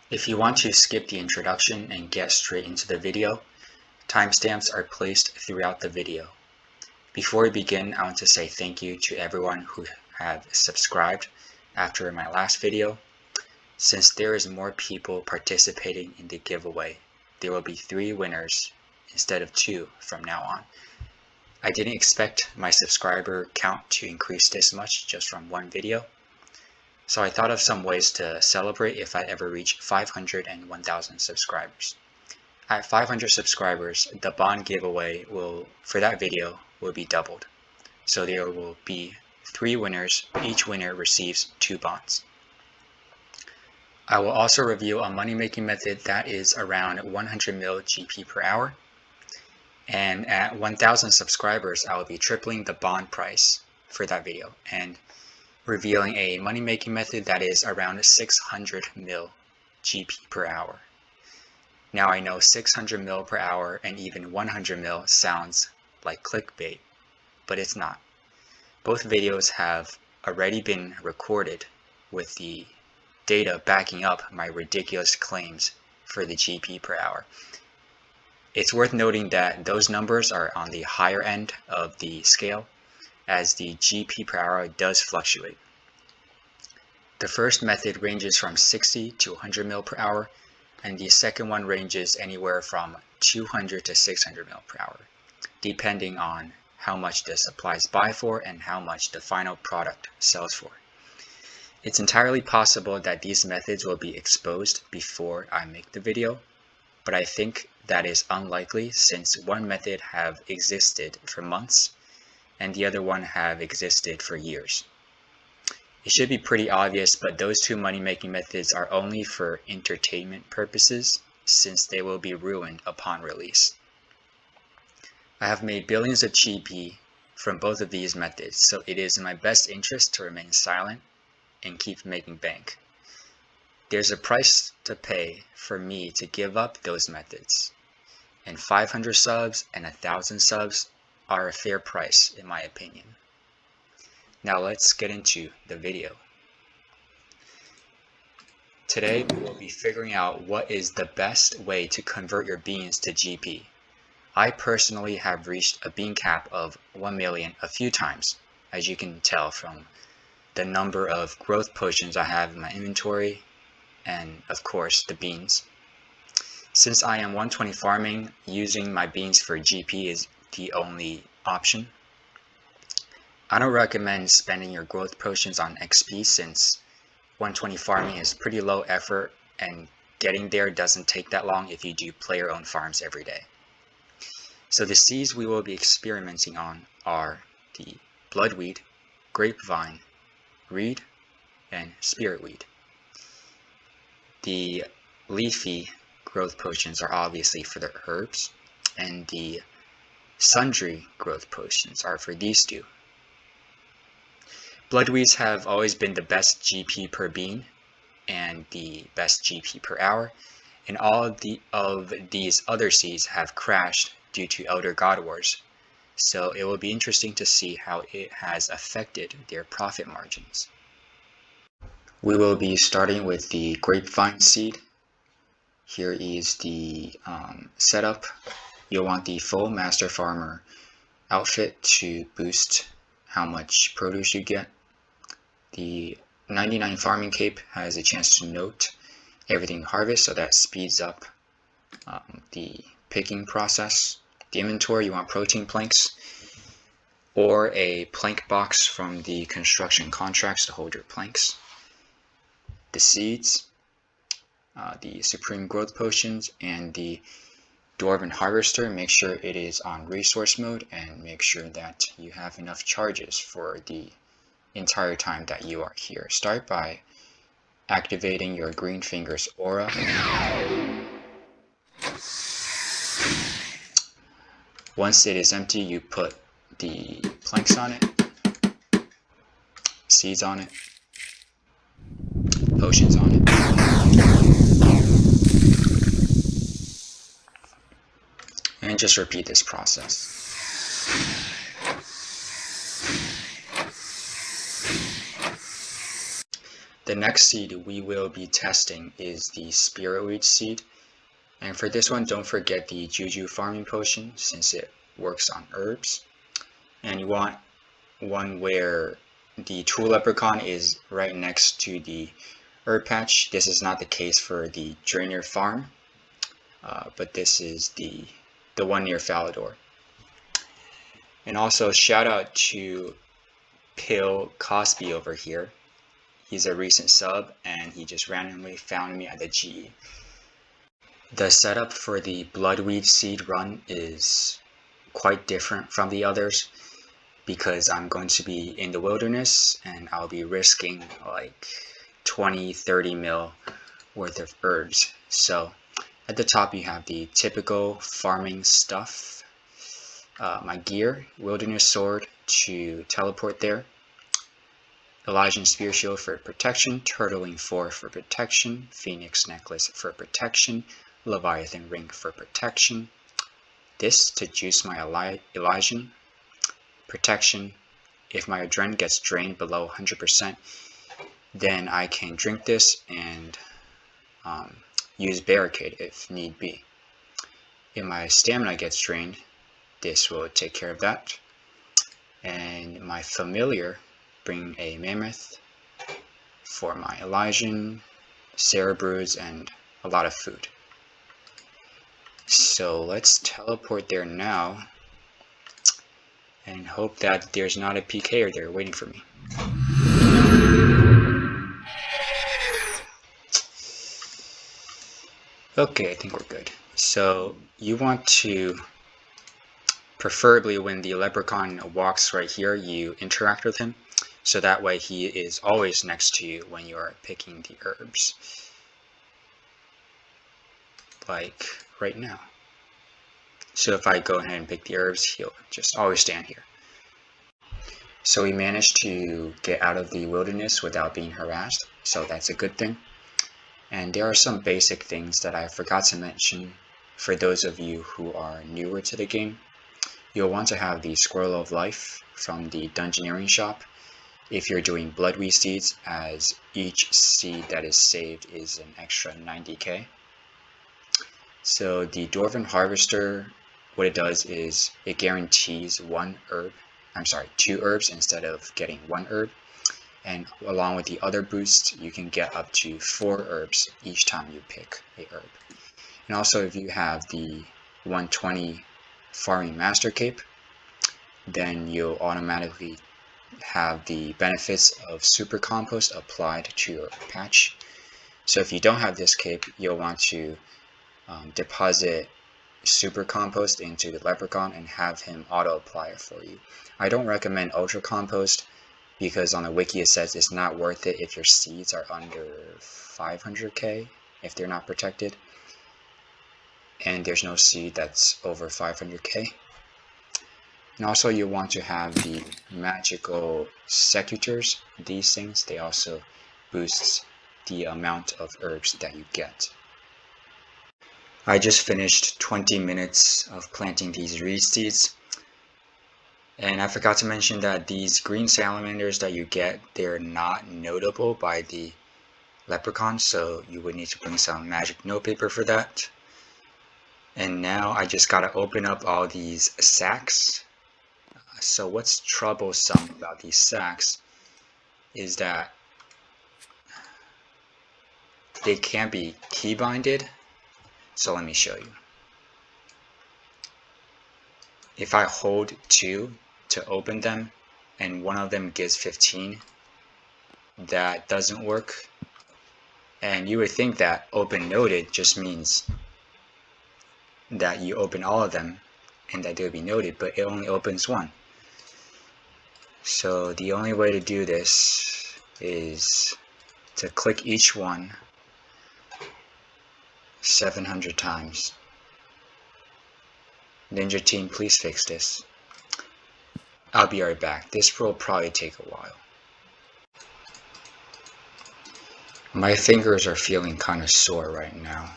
If you want to skip the introduction and get straight into the video, timestamps are placed throughout the video. Before we begin, I want to say thank you to everyone who have subscribed after my last video. Since there is more people participating in the giveaway, there will be 3 winners instead of 2 from now on. I didn't expect my subscriber count to increase this much just from one video. So I thought of some ways to celebrate if I ever reach 500 and 1,000 subscribers. At 500 subscribers, the bond giveaway for that video will be doubled. So there will be 3 winners. Each winner receives 2 bonds. I will also review a money-making method that is around 100 mil GP per hour. And at 1,000 subscribers, I will be tripling the bond price for that video and revealing a money-making method that is around 600 mil GP per hour. Now I know 600 mil per hour and even 100 mil sounds like clickbait, but it's not. Both videos have already been recorded with the data backing up my ridiculous claims for the GP per hour. It's worth noting that those numbers are on the higher end of the scale, as the GP per hour does fluctuate. The first method ranges from 60 to 100 mil per hour, and the second one ranges anywhere from 200 to 600 mil per hour, depending on how much the supplies buy for and how much the final product sells for. It's entirely possible that these methods will be exposed before I make the video, but I think that is unlikely since one method have existed for months and the other one have existed for years. It should be pretty obvious, but those 2 money-making methods are only for entertainment purposes since they will be ruined upon release. I have made billions of GP from both of these methods, so it is in my best interest to remain silent and keep making bank. There's a price to pay for me to give up those methods, and 500 subs and 1,000 subs are a fair price in my opinion. Now let's get into the video. Today we will be figuring out what is the best way to convert your beans to GP. I personally have reached a bean cap of 1 million a few times, as you can tell from the number of growth potions I have in my inventory and of course the beans. Since I am 120 farming, using my beans for GP is the only option. I don't recommend spending your growth potions on XP since 120 farming is pretty low effort and getting there doesn't take that long if you do player owned farms every day. So the seeds we will be experimenting on are the bloodweed, grapevine, reed, and spiritweed. The leafy growth potions are obviously for the herbs, and the sundry growth potions are for these 2. Bloodweeds have always been the best GP per bean and the best GP per hour, and all of these other seeds have crashed due to Elder God Wars, so it will be interesting to see how it has affected their profit margins. We will be starting with the grapevine seed. Here is the setup. You'll want the full Master Farmer outfit to boost how much produce you get. The 99 farming cape has a chance to note everything you harvest, so that speeds up the picking process. The inventory, you want protein planks or a plank box from the construction contracts to hold your planks. The seeds, the supreme growth potions, and the dwarven harvester. Make sure it is on resource mode and make sure that you have enough charges for the entire time that you are here. Start by activating your green fingers aura. Once it is empty, you put the planks on it, seeds on it, potions on it. And just repeat this process. The next seed we will be testing is the spiritweed seed. And for this one, don't forget the juju farming potion since it works on herbs. And you want one where the true leprechaun is right next to the herb patch. This is not the case for the Drainer farm, but this is the one near Falador. And also shout out to Pill Cosby over here. He's a recent sub and he just randomly found me at the GE. The setup for the bloodweed seed run is quite different from the others because I'm going to be in the wilderness and I'll be risking like 20-30 mil worth of herbs. So at the top you have the typical farming stuff, my gear, wilderness sword to teleport there, Elysian spear shield for protection, turtling 4 for protection, phoenix necklace for protection, Leviathan ring for protection, this to juice my Elysian, protection. If my adrenaline gets drained below 100%, then I can drink this and use barricade if need be. If my stamina gets drained, this will take care of that. And my familiar, bring a mammoth for my Elysian, Cerebroods, and a lot of food. So let's teleport there now and hope that there's not a PKer there waiting for me. Okay, I think we're good. So you want to, preferably when the leprechaun walks right here, you interact with him. So that way he is always next to you when you are picking the herbs. Like right now. So if I go ahead and pick the herbs, he'll just always stand here. So we managed to get out of the wilderness without being harassed, so that's a good thing. And there are some basic things that I forgot to mention for those of you who are newer to the game. You'll want to have the Scroll of Life from the Dungeoneering shop if you're doing bloodweed seeds, as each seed that is saved is an extra 90k. So the Dwarven Harvester, what it does is it guarantees 2 herbs instead of getting 1 herb. And along with the other boosts, you can get up to 4 herbs each time you pick a herb. And also if you have the 120 Farming Master Cape, then you'll automatically have the benefits of Super Compost applied to your patch. So if you don't have this cape, you'll want to deposit Super Compost into the leprechaun and have him auto apply it for you. I don't recommend Ultra Compost because on the wiki it says it's not worth it if your seeds are under 500k, if they're not protected, and there's no seed that's over 500k. And also you want to have the magical secutors. These things, they also boost the amount of herbs that you get. I just finished 20 minutes of planting these reed seeds. And I forgot to mention that these green salamanders that you get, they're not notable by the leprechaun, so you would need to bring some magic notepaper for that. And now I just gotta open up all these sacks. So what's troublesome about these sacks is that they can't be keybinded. So let me show you. If I hold 2 to open them and one of them gives 15, that doesn't work. And you would think that open noted just means that you open all of them and that they'll be noted, but it only opens 1. So the only way to do this is to click each one 700 times. Ninja team, please fix this. I'll be right back. This will probably take a while. My fingers are feeling kind of sore right now.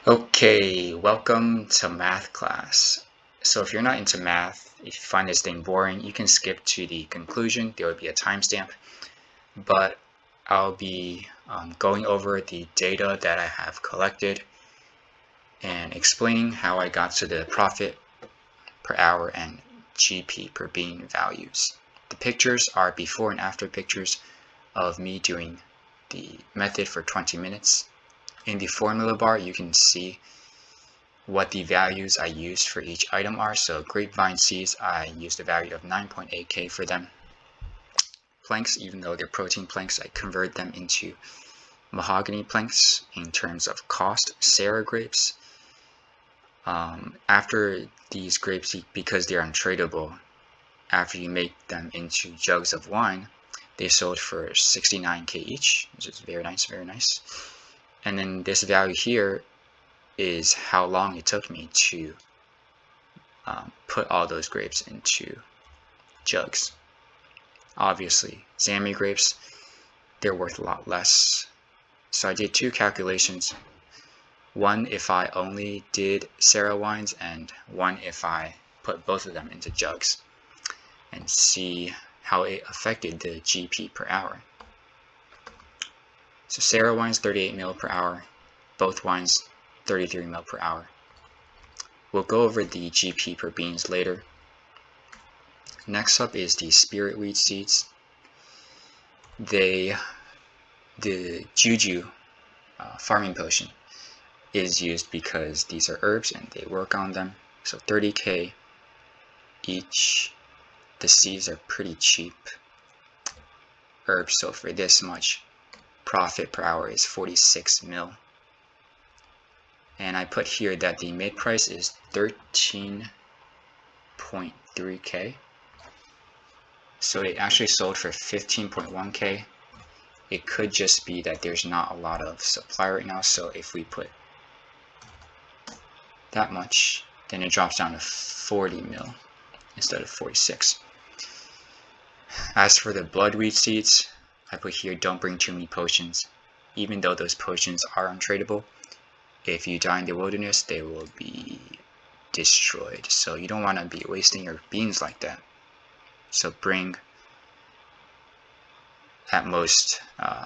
Okay, welcome to math class. So if you're not into math, If you find this thing boring, you can skip to the conclusion. There will be a timestamp, but I'll be going over the data that I have collected and explaining how I got to the profit per hour and GP per bean values. The pictures are before and after pictures of me doing the method for 20 minutes. In the formula bar, you can see what the values I used for each item are. So grapevine seeds, I used a value of 9.8k for them. Planks, even though they're protein planks, I convert them into mahogany planks in terms of cost. Sarah grapes, after these grapes, because they're untradeable, after you make them into jugs of wine, they sold for 69k each, which is very nice, very nice. And then this value here is how long it took me to put all those grapes into jugs. Obviously, Zami grapes, they're worth a lot less. So I did two calculations. One if I only did Sarah wines, and one if I put both of them into jugs, and see how it affected the GP per hour. So Sarah wines 38 ml per hour, both wines 33 ml per hour. We'll go over the GP per beans later. Next up is the spirit weed seeds. The Juju farming potion is used because these are herbs and they work on them. So 30k each. The seeds are pretty cheap herbs, so for this much, profit per hour is 46 mil. And I put here that the mid price is 13.3k. So it actually sold for 15.1k. It could just be that there's not a lot of supply right now, so if we put that much, then it drops down to 40 mil instead of 46. As for the bloodweed seeds, I put here don't bring too many potions. Even though those potions are untradeable, if you die in the wilderness, they will be destroyed. So you don't want to be wasting your beans like that. So bring at most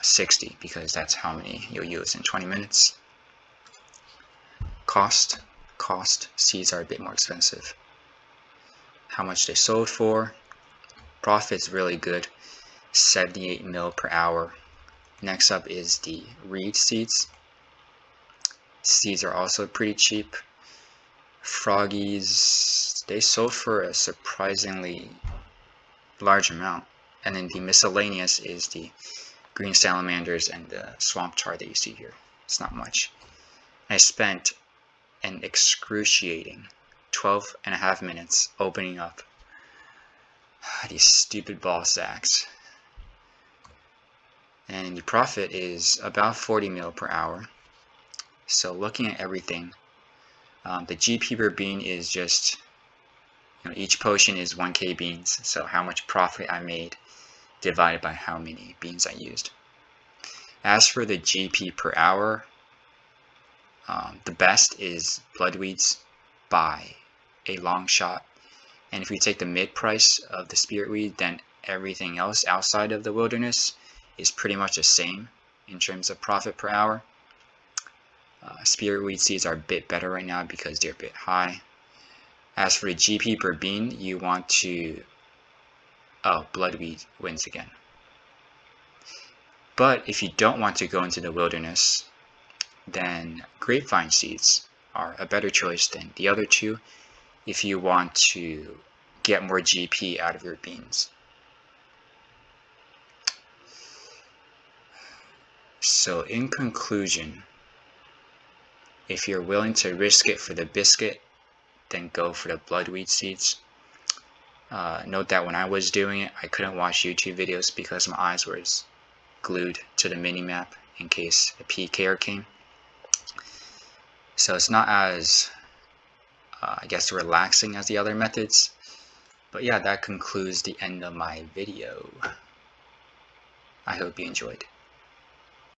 60, because that's how many you'll use in 20 minutes. Cost, seeds are a bit more expensive. How much they sold for. Profit's really good, 78 mil per hour. Next up is the reed seeds. Seeds are also pretty cheap. Froggies, they sold for a surprisingly large amount. And then the miscellaneous is the green salamanders and the swamp tar that you see here. It's not much. I spent an excruciating 12.5 minutes opening up these stupid ball sacks. And the profit is about 40 mil per hour. So looking at everything, the GP per bean is just, each potion is 1k beans. So how much profit I made divided by how many beans I used. As for the GP per hour, the best is bloodweeds by a long shot. And if we take the mid price of the spirit weed, then everything else outside of the wilderness is pretty much the same in terms of profit per hour. Spirit weed seeds are a bit better right now because they're a bit high. As for the GP per bean, you want to... Oh, bloodweed wins again. But if you don't want to go into the wilderness, then grapevine seeds are a better choice than the other two if you want to get more GP out of your beans. So in conclusion, if you're willing to risk it for the biscuit, then go for the bloodweed seeds. Note that when I was doing it, I couldn't watch YouTube videos because my eyes were glued to the mini-map in case a PKer came. So it's not as, I guess, relaxing as the other methods. But yeah, that concludes the end of my video. I hope you enjoyed.